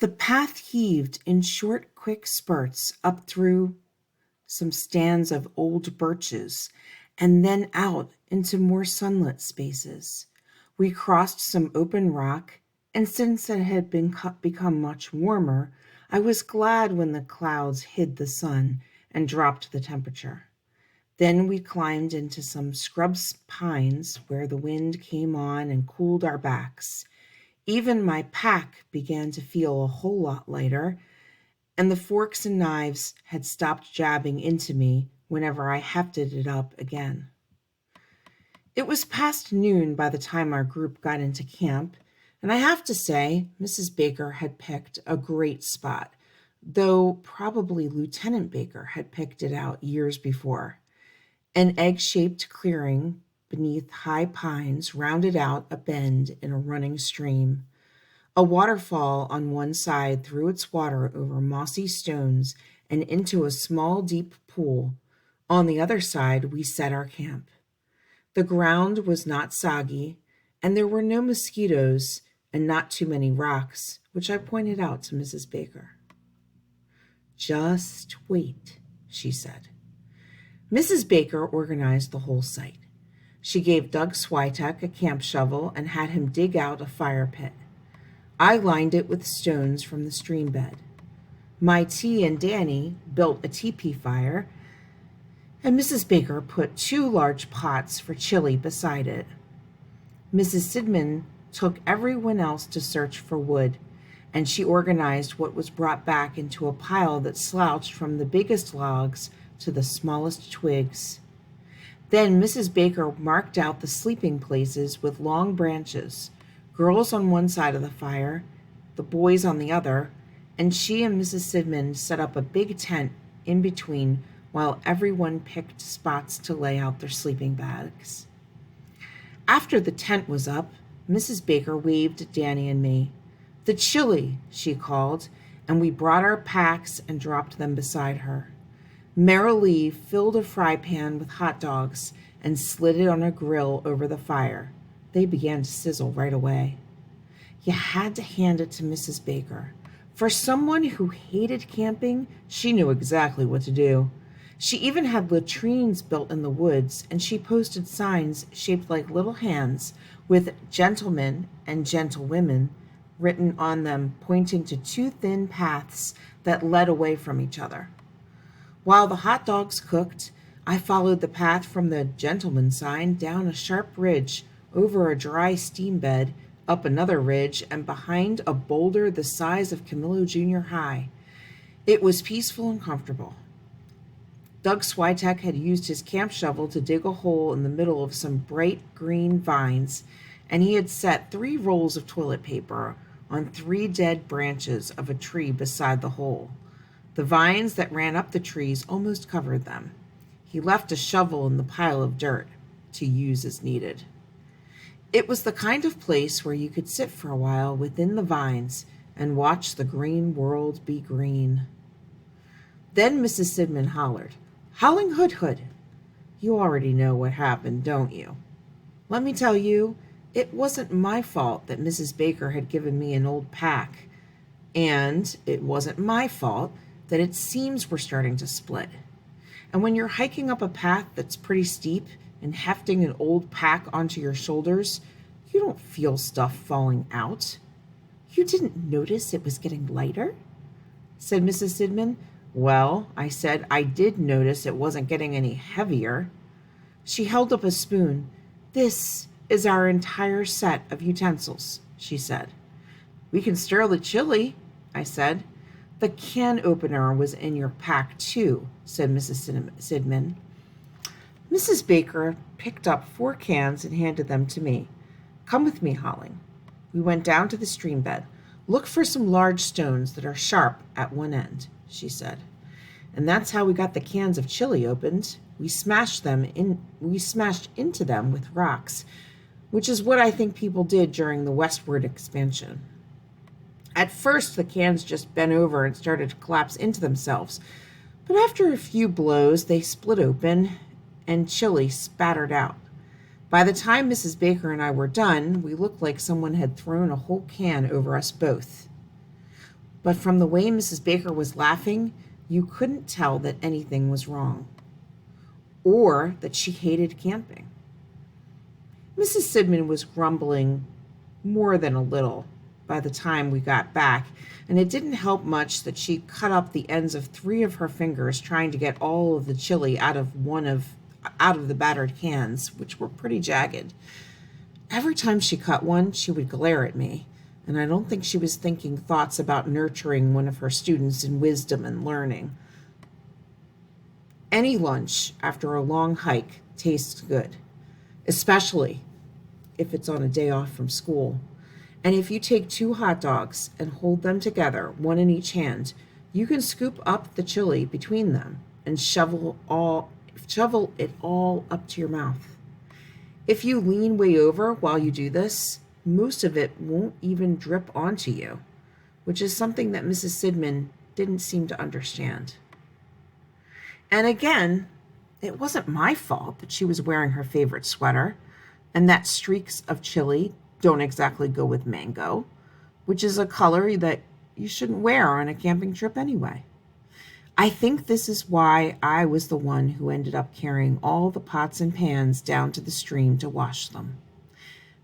The path heaved in short, quick spurts up through some stands of old birches, and then out into more sunlit spaces. We crossed some open rock, and since it had become much warmer, I was glad when the clouds hid the sun and dropped the temperature. Then we climbed into some scrub pines where the wind came on and cooled our backs. Even my pack began to feel a whole lot lighter, and the forks and knives had stopped jabbing into me whenever I hefted it up again. It was past noon by the time our group got into camp, and I have to say, Mrs. Baker had picked a great spot, though probably Lieutenant Baker had picked it out years before. An egg-shaped clearing beneath high pines rounded out a bend in a running stream. A waterfall on one side threw its water over mossy stones and into a small deep pool. On the other side, we set our camp. The ground was not soggy, and there were no mosquitoes and not too many rocks, which I pointed out to Mrs. Baker. "Just wait," she said. Mrs. Baker organized the whole site. She gave Doug Switek a camp shovel and had him dig out a fire pit. I lined it with stones from the stream bed. My T and Danny built a teepee fire, and Mrs. Baker put 2 large pots for chili beside it. Mrs. Sidman took everyone else to search for wood, and she organized what was brought back into a pile that slouched from the biggest logs to the smallest twigs. Then Mrs. Baker marked out the sleeping places with long branches, girls on one side of the fire, the boys on the other, and she and Mrs. Sidman set up a big tent in between while everyone picked spots to lay out their sleeping bags. After the tent was up, Mrs. Baker waved at Danny and me. "The chili," she called, and we brought our packs and dropped them beside her. Marilee filled a fry pan with hot dogs and slid it on a grill over the fire. They began to sizzle right away. You had to hand it to Mrs. Baker. For someone who hated camping, she knew exactly what to do. She even had latrines built in the woods, and she posted signs shaped like little hands with "gentlemen" and "gentlewomen" written on them, pointing to 2 thin paths that led away from each other. While the hot dogs cooked, I followed the path from the "gentleman" sign down a sharp ridge, over a dry steam bed, up another ridge, and behind a boulder the size of Camillo Junior High. It was peaceful and comfortable. Doug Switek had used his camp shovel to dig a hole in the middle of some bright green vines, and he had set 3 rolls of toilet paper on 3 dead branches of a tree beside the hole. The vines that ran up the trees almost covered them. He left a shovel in the pile of dirt to use as needed. It was the kind of place where you could sit for a while within the vines and watch the green world be green. Then Mrs. Sidman hollered, "Howling Hood Hood!" You already know what happened, don't you? Let me tell you, it wasn't my fault that Mrs. Baker had given me an old pack, and it wasn't my fault that its seams were starting to split. And when you're hiking up a path that's pretty steep and hefting an old pack onto your shoulders, you don't feel stuff falling out. "You didn't notice it was getting lighter?" said Mrs. Sidman. "Well," I said, "I did notice it wasn't getting any heavier." She held up a spoon. "This is our entire set of utensils," she said. "We can stir the chili," I said. "The can opener was in your pack, too," said Mrs. Sidman. Mrs. Baker picked up 4 cans and handed them to me. "Come with me, Holling." We went down to the stream bed. "Look for some large stones that are sharp at one end," she said. And that's how we got the cans of chili opened. We smashed into them with rocks, which is what I think people did during the westward expansion. At first, the cans just bent over and started to collapse into themselves, but after a few blows, they split open and chili spattered out. By the time Mrs. Baker and I were done, we looked like someone had thrown a whole can over us both. but from the way Mrs. Baker was laughing, you couldn't tell that anything was wrong or that she hated camping. Mrs. Sidman was grumbling more than a little by the time we got back, and it didn't help much that she cut up the ends of 3 of her fingers trying to get all of the chili out of the battered cans, which were pretty jagged. Every time she cut one, she would glare at me, and I don't think she was thinking thoughts about nurturing one of her students in wisdom and learning. Any lunch after a long hike tastes good, especially if it's on a day off from school. And if you take 2 hot dogs and hold them together, one in each hand, you can scoop up the chili between them and shovel it all up to your mouth. If you lean way over while you do this, most of it won't even drip onto you, which is something that Mrs. Sidman didn't seem to understand. And again, it wasn't my fault that she was wearing her favorite sweater and that streaks of chili don't exactly go with mango, which is a color that you shouldn't wear on a camping trip anyway. I think this is why I was the one who ended up carrying all the pots and pans down to the stream to wash them.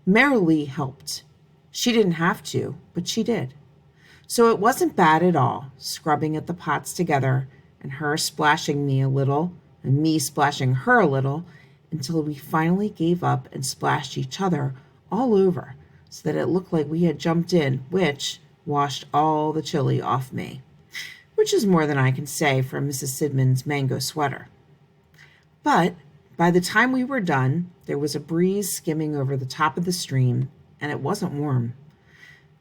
Marilee helped. She didn't have to, but she did. So it wasn't bad at all, scrubbing at the pots together and her splashing me a little and me splashing her a little until we finally gave up and splashed each other all over so that it looked like we had jumped in, which washed all the chili off me, which is more than I can say for Mrs. Sidman's mango sweater. But by the time we were done, there was a breeze skimming over the top of the stream, and it wasn't warm.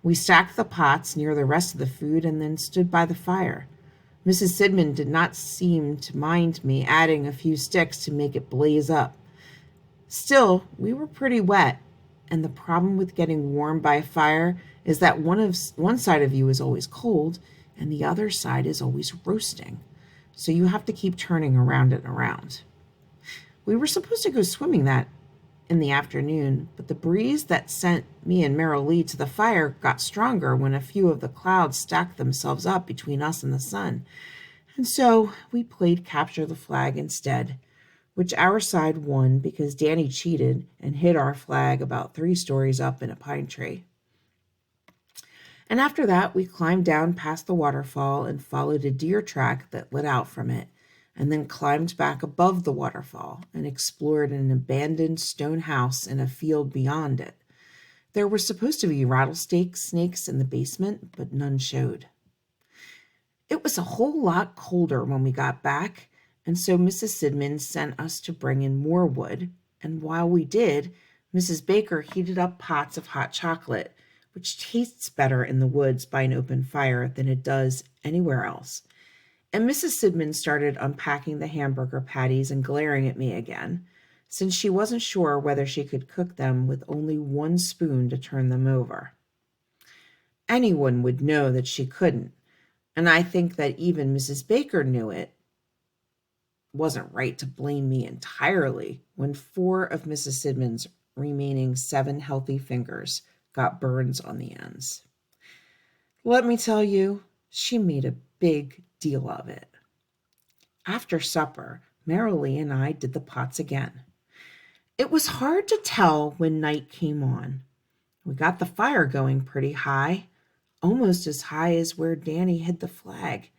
We stacked the pots near the rest of the food and then stood by the fire. Mrs. Sidman did not seem to mind me adding a few sticks to make it blaze up. Still, we were pretty wet, and the problem with getting warm by a fire is that one side of you is always cold and the other side is always roasting, so you have to keep turning around and around. We were supposed to go swimming that in the afternoon, but the breeze that sent me and Marilee to the fire got stronger when a few of the clouds stacked themselves up between us and the sun, and so we played capture the flag instead, which our side won because Danny cheated and hid our flag about 3 stories up in a pine tree. And after that, we climbed down past the waterfall and followed a deer track that led out from it, and then climbed back above the waterfall and explored an abandoned stone house in a field beyond it. There were supposed to be rattlesnakes in the basement, but none showed. It was a whole lot colder when we got back, and so Mrs. Sidman sent us to bring in more wood, and while we did, Mrs. Baker heated up pots of hot chocolate, which tastes better in the woods by an open fire than it does anywhere else. And Mrs. Sidman started unpacking the hamburger patties and glaring at me again, since she wasn't sure whether she could cook them with only 1 spoon to turn them over. Anyone would know that she couldn't, and I think that even Mrs. Baker knew it wasn't right to blame me entirely when 4 of Mrs. Sidman's remaining 7 healthy fingers got burns on the ends. Let me tell you, she made a big deal of it. After supper, Marilee and I did the pots again. It was hard to tell when night came on. We got the fire going pretty high, almost as high as where Danny hid the flag,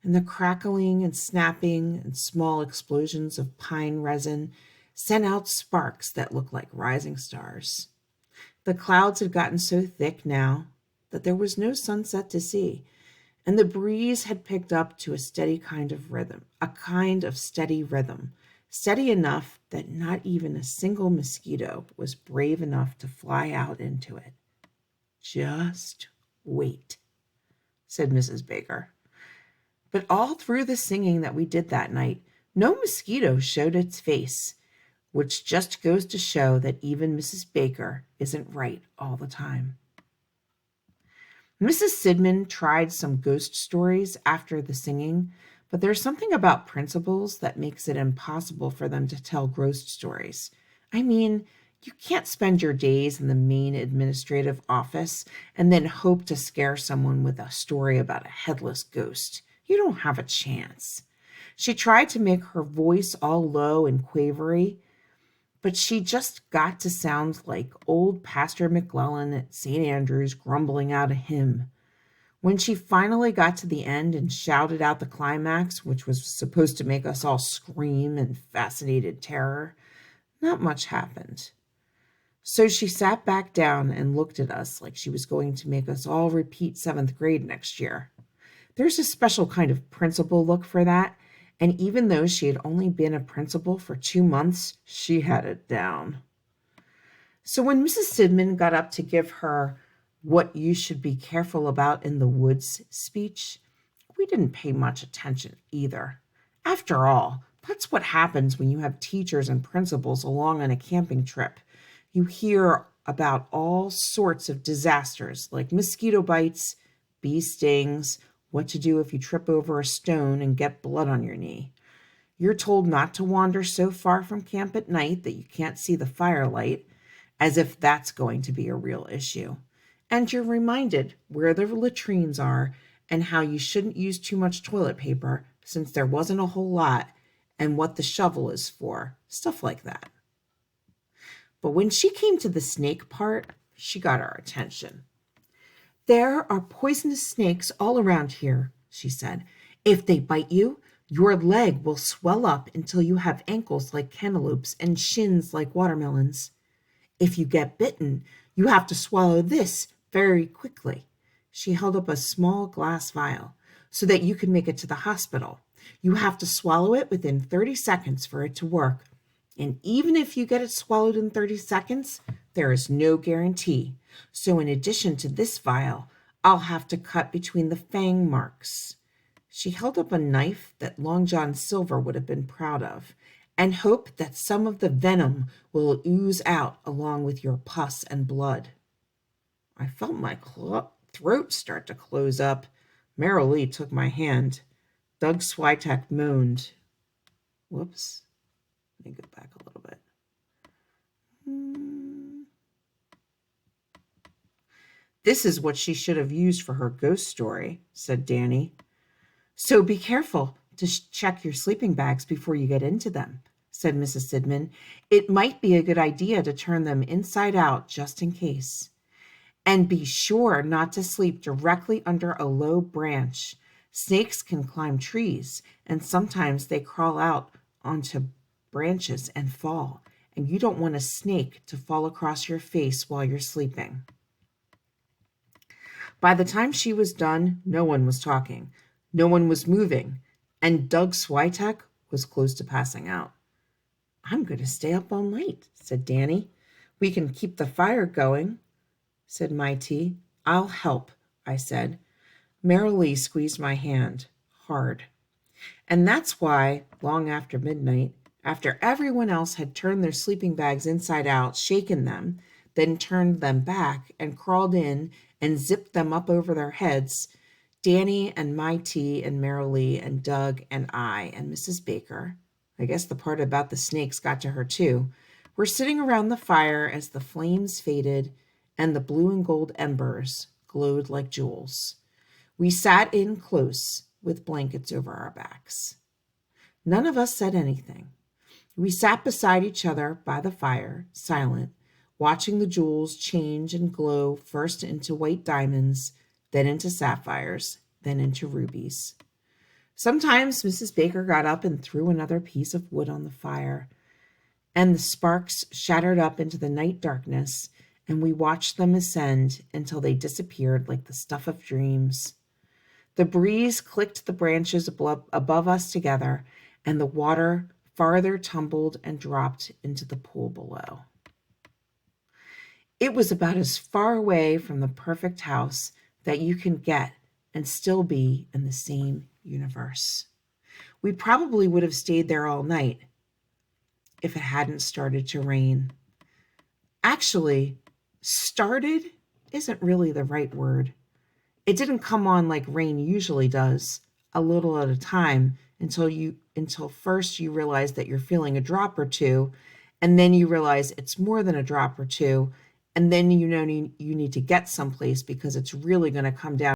and the crackling and snapping and small explosions of pine resin sent out sparks that looked like rising stars. The clouds had gotten so thick now that there was no sunset to see, and the breeze had picked up to a steady kind of steady rhythm, steady enough that not even a single mosquito was brave enough to fly out into it. "Just wait," said Mrs. Baker. But all through the singing that we did that night, no mosquito showed its face, which just goes to show that even Mrs. Baker isn't right all the time. Mrs. Sidman tried some ghost stories after the singing, but there's something about principals that makes it impossible for them to tell ghost stories. I mean, You can't spend your days in the main administrative office and then hope to scare someone with a story about a headless ghost. You don't have a chance. She tried to make her voice all low and quavery, but she just got to sound like old Pastor McClellan at St. Andrew's grumbling out a hymn. When she finally got to the end and shouted out the climax, which was supposed to make us all scream in fascinated terror, not much happened. So she sat back down and looked at us like she was going to make us all repeat seventh grade next year. There's a special kind of principal look for that, and even though she had only been a principal for 2 months, she had it down. So when Mrs. Sidman got up to give her "what you should be careful about in the woods" speech, we didn't pay much attention either. After all, that's what happens when you have teachers and principals along on a camping trip. You hear about all sorts of disasters like mosquito bites, bee stings, what to do if you trip over a stone and get blood on your knee. You're told not to wander so far from camp at night that you can't see the firelight, as if that's going to be a real issue. And you're reminded where the latrines are and how you shouldn't use too much toilet paper since there wasn't a whole lot, and what the shovel is for, stuff like that. But when she came to the snake part, she got our attention. "There are poisonous snakes all around here," she said. "If they bite you, your leg will swell up until you have ankles like cantaloupes and shins like watermelons. If you get bitten, you have to swallow this very quickly." She held up a small glass vial so that you could make it to the hospital. You have to swallow it within 30 seconds for it to work. And even if you get it swallowed in 30 seconds, there is no guarantee. So in addition to this vial, I'll have to cut between the fang marks. She held up a knife that Long John Silver would have been proud of, and hoped that some of the venom will ooze out along with your pus and blood. I felt my throat start to close up. Merrill Lee took my hand. Doug Switek moaned. Whoops. Let me go back a little bit. "This is what she should have used for her ghost story," said Danny. "So be careful to check your sleeping bags before you get into them," said Mrs. Sidman. "It might be a good idea to turn them inside out just in case. And be sure not to sleep directly under a low branch. Snakes can climb trees, and sometimes they crawl out onto branches and fall, and you don't want a snake to fall across your face while you're sleeping." By the time she was done, no one was talking, no one was moving, and Doug Switek was close to passing out. "I'm going to stay up all night," said Danny. "We can keep the fire going," said my T. "I'll help," I said. Merrill Lee squeezed my hand hard. And that's why, long after midnight, after everyone else had turned their sleeping bags inside out, shaken them, then turned them back and crawled in and zipped them up over their heads, Danny and my T and Merrill Lee and Doug and I and Mrs. Baker, I guess the part about the snakes got to her too, were sitting around the fire as the flames faded and the blue and gold embers glowed like jewels. We sat in close with blankets over our backs. None of us said anything. We sat beside each other by the fire, silent, watching the jewels change and glow first into white diamonds, then into sapphires, then into rubies. Sometimes Mrs. Baker got up and threw another piece of wood on the fire, and the sparks shattered up into the night darkness, and we watched them ascend until they disappeared like the stuff of dreams. The breeze clicked the branches above us together, and the water farther tumbled and dropped into the pool below. It was about as far away from the perfect house that you can get and still be in the same universe. We probably would have stayed there all night if it hadn't started to rain. Actually, started isn't really the right word. It didn't come on like rain usually does, a little at a time, until first you realize that you're feeling a drop or two, and then you realize it's more than a drop or two, and then you know you need to get someplace because it's really going to come down